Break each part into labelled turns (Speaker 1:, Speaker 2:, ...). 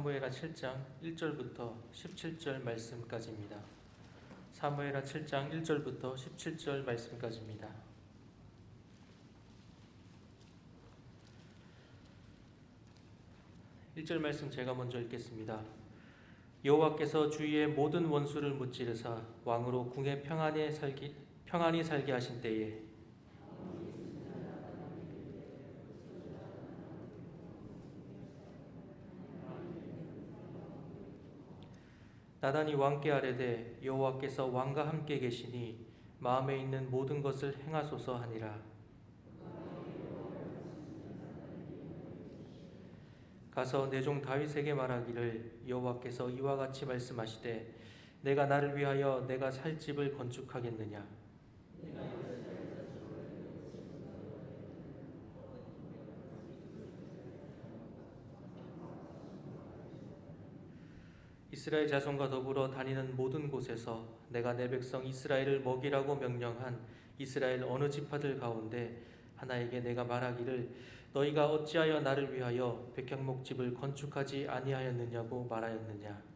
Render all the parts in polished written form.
Speaker 1: 사무엘하 7장 1절부터 17절 말씀까지입니다. 사무엘하 7장 1절부터 17절 말씀까지입니다. 일 절 말씀 제가 먼저 읽겠습니다. 여호와께서 주위의 모든 원수를 무찌르사 왕으로 궁에 평안히 살게 하신 때에 나단이 왕께 아뢰되 여호와께서 왕과 함께 계시니 마음에 있는 모든 것을 행하소서 하니라. 가서 내 종 다윗에게 말하기를 여호와께서 이와 같이 말씀하시되 내가 나를 위하여 내가 살 집을 건축하겠느냐. 이스라엘 자손과 더불어 다니는 모든 곳에서 내가 내 백성 이스라엘을 먹이라고 명령한 이스라엘 어느 지파들 가운데 하나에게 내가 말하기를 너희가 어찌하여 나를 위하여 백향목집을 건축하지 아니하였느냐고 말하였느냐.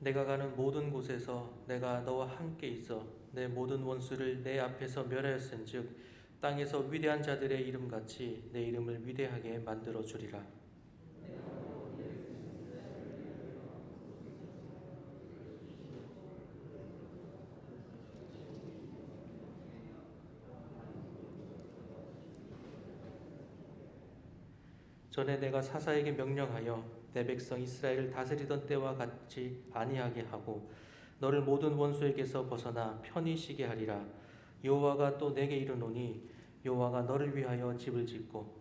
Speaker 1: 내가 가는 모든 곳에서 내가 너와 함께 있어 내 모든 원수를 내 앞에서 멸하였은즉 땅에서 위대한 자들의 이름같이 내 이름을 위대하게 만들어 주리라. 전에 내가 사사에게 명령하여 내 백성 이스라엘을 다스리던 때와 같이 아니하게 하고 너를 모든 원수에게서 벗어나 편히 쉬게 하리라. 여호와가 또 내게 이르노니 여호와가 너를 위하여 집을 짓고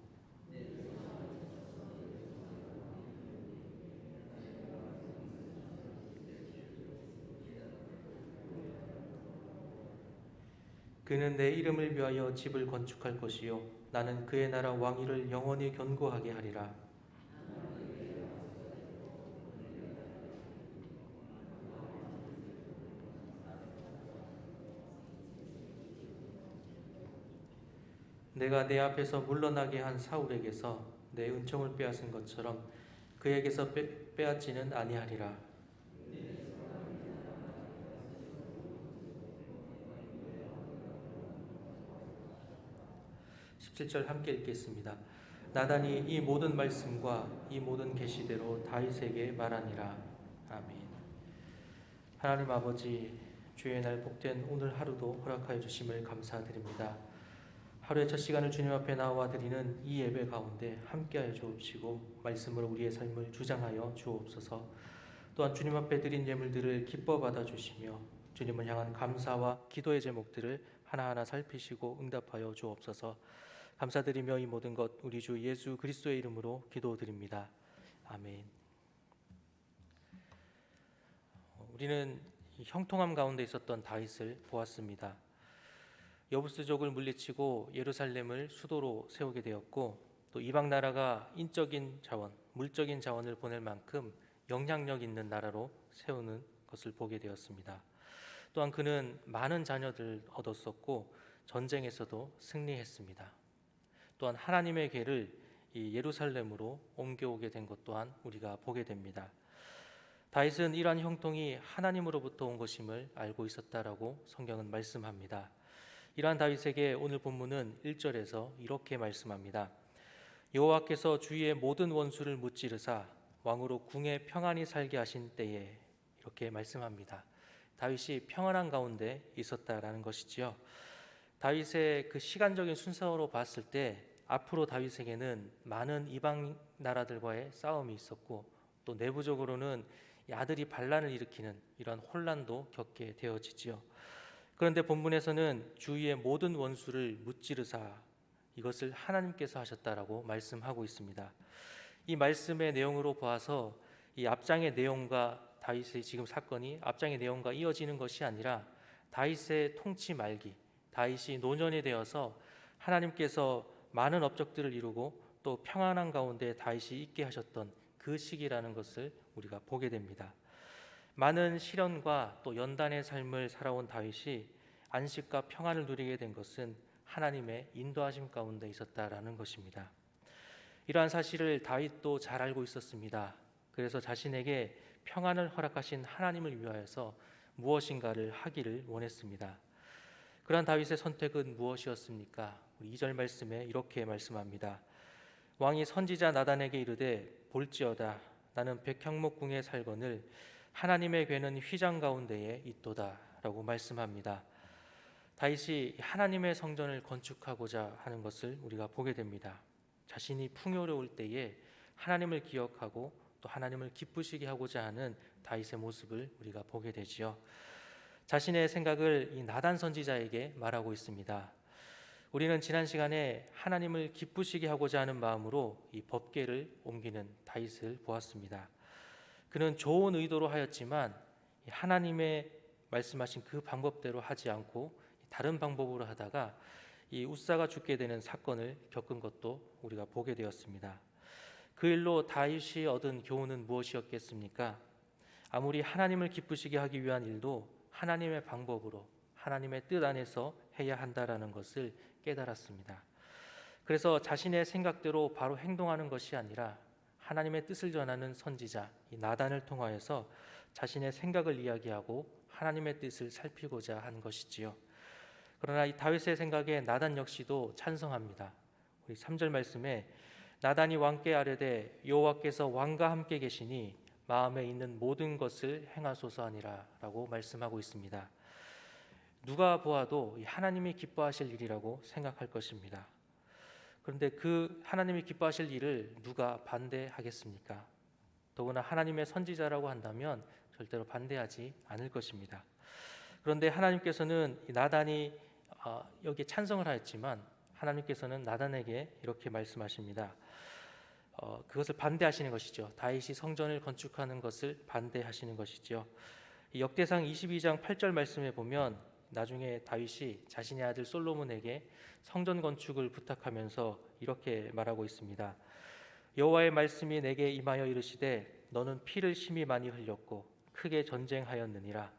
Speaker 1: '그는 내 이름을 위하여 집을 건축할 것이요 나는 그의 나라 왕위를 영원히 견고하게 하리라. 내가 내 앞에서 물러나게 한 사울에게서 내 은총을 빼앗은 것처럼 그에게서 빼앗지는 아니하리라.' 17절 함께 읽겠습니다. 나단이 이 모든 말씀과 이 모든 계시대로 다윗에게 말하니라. 아멘. 하나님 아버지, 주의 날 복된 오늘 하루도 허락하여 주심을 감사드립니다. 하루의 첫 시간을 주님 앞에 나와 드리는 이 예배 가운데 함께하여 주옵시고 말씀으로 우리의 삶을 주장하여 주옵소서. 또한 주님 앞에 드린 예물들을 기뻐 받아주시며 주님을 향한 감사와 기도의 제목들을 하나하나 살피시고 응답하여 주옵소서. 감사드리며 이 모든 것 우리 주 예수 그리스도의 이름으로 기도드립니다. 아멘. 우리는 형통함 가운데 있었던 다윗을 보았습니다. 여부스족을 물리치고 예루살렘을 수도로 세우게 되었고 또 이방 나라가 인적인 자원, 물적인 자원을 보낼 만큼 영향력 있는 나라로 세우는 것을 보게 되었습니다. 또한 그는 많은 자녀들 얻었었고 전쟁에서도 승리했습니다. 또한 하나님의 궤를 이 예루살렘으로 옮겨오게 된 것 또한 우리가 보게 됩니다. 다윗은 이러한 형통이 하나님으로부터 온 것임을 알고 있었다라고 성경은 말씀합니다. 이러한 다윗에게 오늘 본문은 1절에서 이렇게 말씀합니다. 여호와께서 주위의 모든 원수를 무찌르사 왕으로 궁에 평안히 살게 하신 때에, 이렇게 말씀합니다. 다윗이 평안한 가운데 있었다라는 것이지요. 다윗의 그 시간적인 순서로 봤을 때 앞으로 다윗에게는 많은 이방 나라들과의 싸움이 있었고 또 내부적으로는 아들이 반란을 일으키는 이런 혼란도 겪게 되어지지요. 그런데 본문에서는 주위의 모든 원수를 무찌르사, 이것을 하나님께서 하셨다라고 말씀하고 있습니다. 이 말씀의 내용으로 보아서 이 앞장의 내용과 다윗의 지금 사건이 앞장의 내용과 이어지는 것이 아니라 다윗의 통치 말기, 다윗이 노년이 되어서 하나님께서 많은 업적들을 이루고 또 평안한 가운데 다윗이 있게 하셨던 그 시기라는 것을 우리가 보게 됩니다. 많은 시련과 또 연단의 삶을 살아온 다윗이 안식과 평안을 누리게 된 것은 하나님의 인도하심 가운데 있었다라는 것입니다. 이러한 사실을 다윗도 잘 알고 있었습니다. 그래서 자신에게 평안을 허락하신 하나님을 위하여서 무엇인가를 하기를 원했습니다. 그러한 다윗의 선택은 무엇이었습니까? 우리 2절 말씀에 이렇게 말씀합니다. 왕이 선지자 나단에게 이르되 볼지어다 나는 백향목궁에 살거늘 하나님의 괴는 휘장 가운데에 있도다 라고 말씀합니다. 다윗이 하나님의 성전을 건축하고자 하는 것을 우리가 보게 됩니다. 자신이 풍요로울 때에 하나님을 기억하고 또 하나님을 기쁘시게 하고자 하는 다윗의 모습을 우리가 보게 되지요. 자신의 생각을 이 나단 선지자에게 말하고 있습니다. 우리는 지난 시간에 하나님을 기쁘시게 하고자 하는 마음으로 이 법궤를 옮기는 다윗을 보았습니다. 그는 좋은 의도로 하였지만 하나님의 말씀하신 그 방법대로 하지 않고 다른 방법으로 하다가 이 웃사가 죽게 되는 사건을 겪은 것도 우리가 보게 되었습니다. 그 일로 다윗이 얻은 교훈은 무엇이었겠습니까? 아무리 하나님을 기쁘시게 하기 위한 일도 하나님의 방법으로 하나님의 뜻 안에서 해야 한다라는 것을 깨달았습니다. 그래서 자신의 생각대로 바로 행동하는 것이 아니라 하나님의 뜻을 전하는 선지자 이 나단을 통하여서 자신의 생각을 이야기하고 하나님의 뜻을 살피고자 한 것이지요. 그러나 이 다윗의 생각에 나단 역시도 찬성합니다. 우리 3절 말씀에 나단이 왕께 아뢰되 여호와께서 왕과 함께 계시니 마음에 있는 모든 것을 행하소서 하니라 라고 말씀하고 있습니다. 누가 보아도 하나님이 기뻐하실 일이라고 생각할 것입니다. 그런데 그 하나님이 기뻐하실 일을 누가 반대하겠습니까? 더구나 하나님의 선지자라고 한다면 절대로 반대하지 않을 것입니다. 그런데 하나님께서는 나단이 여기에 찬성을 하였지만 하나님께서는 나단에게 이렇게 말씀하십니다. 그것을 반대하시는 것이죠. 다윗이 성전을 건축하는 것을 반대하시는 것이죠. 역대상 22장 8절 말씀에 보면 나중에 다윗이 자신의 아들 솔로몬에게 성전 건축을 부탁하면서 이렇게 말하고 있습니다. 여호와의 말씀이 내게 임하여 이르시되 너는 피를 심히 많이 흘렸고 크게 전쟁하였느니라.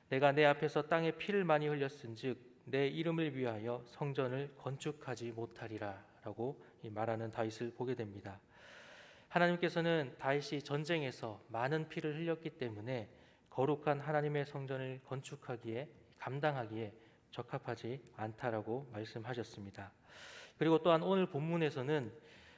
Speaker 1: 내가 내 앞에서 땅에 피를 많이 흘렸은즉 내 이름을 위하여 성전을 건축하지 못하리라 라고 말하는 다윗을 보게 됩니다. 하나님께서는 다윗이 전쟁에서 많은 피를 흘렸기 때문에 거룩한 하나님의 성전을 건축하기에 감당하기에 적합하지 않다라고 말씀하셨습니다. 그리고 또한 오늘 본문에서는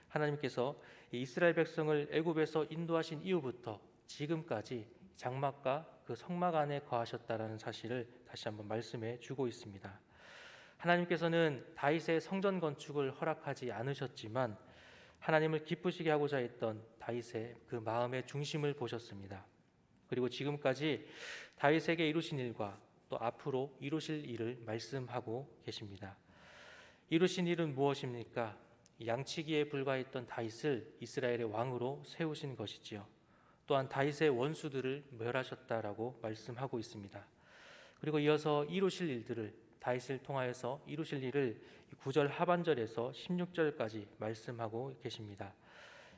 Speaker 1: 하나님께서 이스라엘 백성을 애굽에서 인도하신 이후부터 지금까지 장막과 그 성막 안에 거하셨다라는 사실을 다시 한번 말씀해 주고 있습니다. 하나님께서는 다윗의 성전 건축을 허락하지 않으셨지만 하나님을 기쁘시게 하고자 했던 다윗의 그 마음의 중심을 보셨습니다. 그리고 지금까지 다윗에게 이루신 일과 또 앞으로 이루실 일을 말씀하고 계십니다. 이루신 일은 무엇입니까? 양치기에 불과했던 다윗을 이스라엘의 왕으로 세우신 것이지요. 또한 다윗의 원수들을 멸하셨다라고 말씀하고 있습니다. 그리고 이어서 이루실 일들을 다윗을 통하여서 이루실 일을 9절 하반절에서 16절까지 말씀하고 계십니다.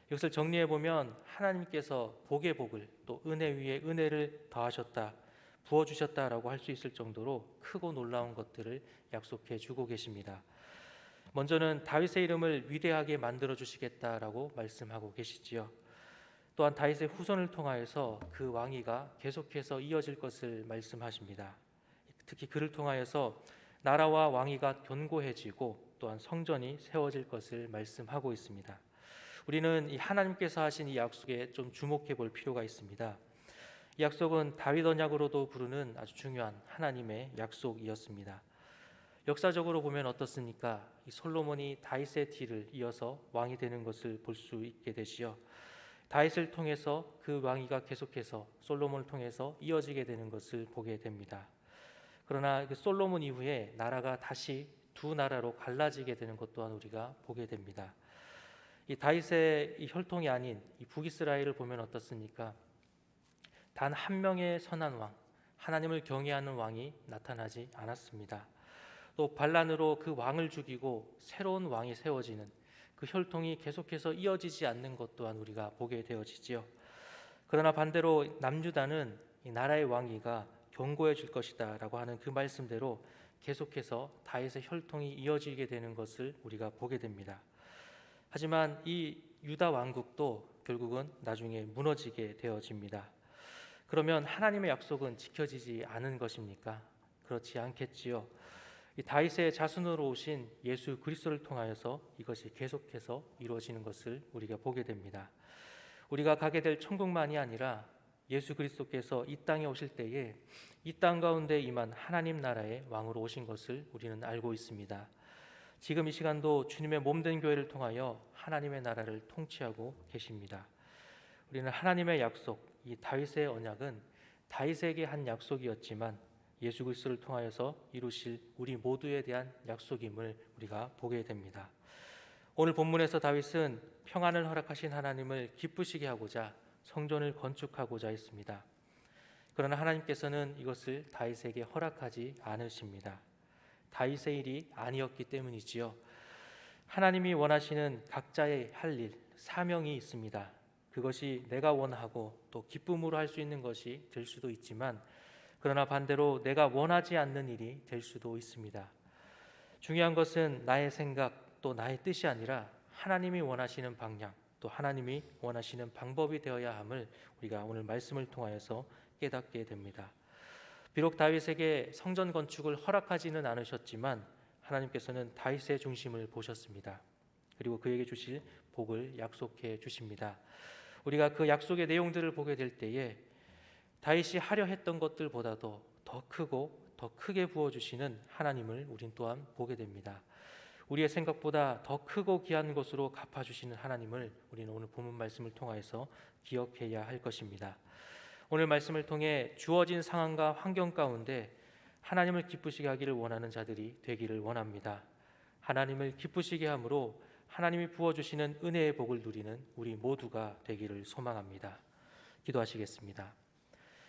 Speaker 1: 이것을 정리해 보면 하나님께서 복의 복을 또 은혜 위에 은혜를 더하셨다, 부어주셨다라고 할 수 있을 정도로 크고 놀라운 것들을 약속해 주고 계십니다. 먼저는 다윗의 이름을 위대하게 만들어 주시겠다라고 말씀하고 계시지요. 또한 다윗의 후손을 통하여서 그 왕위가 계속해서 이어질 것을 말씀하십니다. 특히 그를 통하여서 나라와 왕위가 견고해지고 또한 성전이 세워질 것을 말씀하고 있습니다. 우리는 이 하나님께서 하신 이 약속에 좀 주목해 볼 필요가 있습니다. 이 약속은 다윗 언약으로도 부르는 아주 중요한 하나님의 약속이었습니다. 역사적으로 보면 어떻습니까? 이 솔로몬이 다윗의 뒤를 이어서 왕이 되는 것을 볼 수 있게 되시요. 다윗을 통해서 그 왕위가 계속해서 솔로몬을 통해서 이어지게 되는 것을 보게 됩니다. 그러나 그 솔로몬 이후에 나라가 다시 두 나라로 갈라지게 되는 것 또한 우리가 보게 됩니다. 이 다윗의 이 혈통이 아닌 이 북이스라엘을 보면 어떻습니까? 단 한 명의 선한 왕, 하나님을 경외하는 왕이 나타나지 않았습니다. 또 반란으로 그 왕을 죽이고 새로운 왕이 세워지는 그 혈통이 계속해서 이어지지 않는 것 또한 우리가 보게 되어지지요. 그러나 반대로 남유다는 이 나라의 왕위가 견고해질 것이다라고 하는 그 말씀대로 계속해서 다윗의 혈통이 이어지게 되는 것을 우리가 보게 됩니다. 하지만 이 유다 왕국도 결국은 나중에 무너지게 되어집니다. 그러면 하나님의 약속은 지켜지지 않은 것입니까? 그렇지 않겠지요. 이 다윗의 자손으로 오신 예수 그리스도를 통하여서 이것이 계속해서 이루어지는 것을 우리가 보게 됩니다. 우리가 가게 될 천국만이 아니라 예수 그리스도께서 이 땅에 오실 때에 이 땅 가운데 임한 하나님 나라의 왕으로 오신 것을 우리는 알고 있습니다. 지금 이 시간도 주님의 몸된 교회를 통하여 하나님의 나라를 통치하고 계십니다. 우리는 하나님의 약속, 이 다윗의 언약은 다윗에게 한 약속이었지만 예수 그리스도를 통하여서 이루실 우리 모두에 대한 약속임을 우리가 보게 됩니다. 오늘 본문에서 다윗은 평안을 허락하신 하나님을 기쁘시게 하고자 성전을 건축하고자 했습니다. 그러나 하나님께서는 이것을 다윗에게 허락하지 않으십니다. 다윗의 일이 아니었기 때문이지요. 하나님이 원하시는 각자의 할 일, 사명이 있습니다. 그것이 내가 원하고 또 기쁨으로 할 수 있는 것이 될 수도 있지만, 그러나 반대로 내가 원하지 않는 일이 될 수도 있습니다. 중요한 것은 나의 생각 또 나의 뜻이 아니라 하나님이 원하시는 방향 또 하나님이 원하시는 방법이 되어야 함을 우리가 오늘 말씀을 통하여서 깨닫게 됩니다. 비록 다윗에게 성전 건축을 허락하지는 않으셨지만 하나님께서는 다윗의 중심을 보셨습니다. 그리고 그에게 주실 복을 약속해 주십니다. 우리가 그 약속의 내용들을 보게 될 때에 다윗이 하려 했던 것들보다도 더 크고 더 크게 부어주시는 하나님을 우린 또한 보게 됩니다. 우리의 생각보다 더 크고 귀한 것으로 갚아주시는 하나님을 우리는 오늘 본문 말씀을 통해서 기억해야 할 것입니다. 오늘 말씀을 통해 주어진 상황과 환경 가운데 하나님을 기쁘시게 하기를 원하는 자들이 되기를 원합니다. 하나님을 기쁘시게 함으로 하나님이 부어주시는 은혜의 복을 누리는 우리 모두가 되기를 소망합니다. 기도하시겠습니다.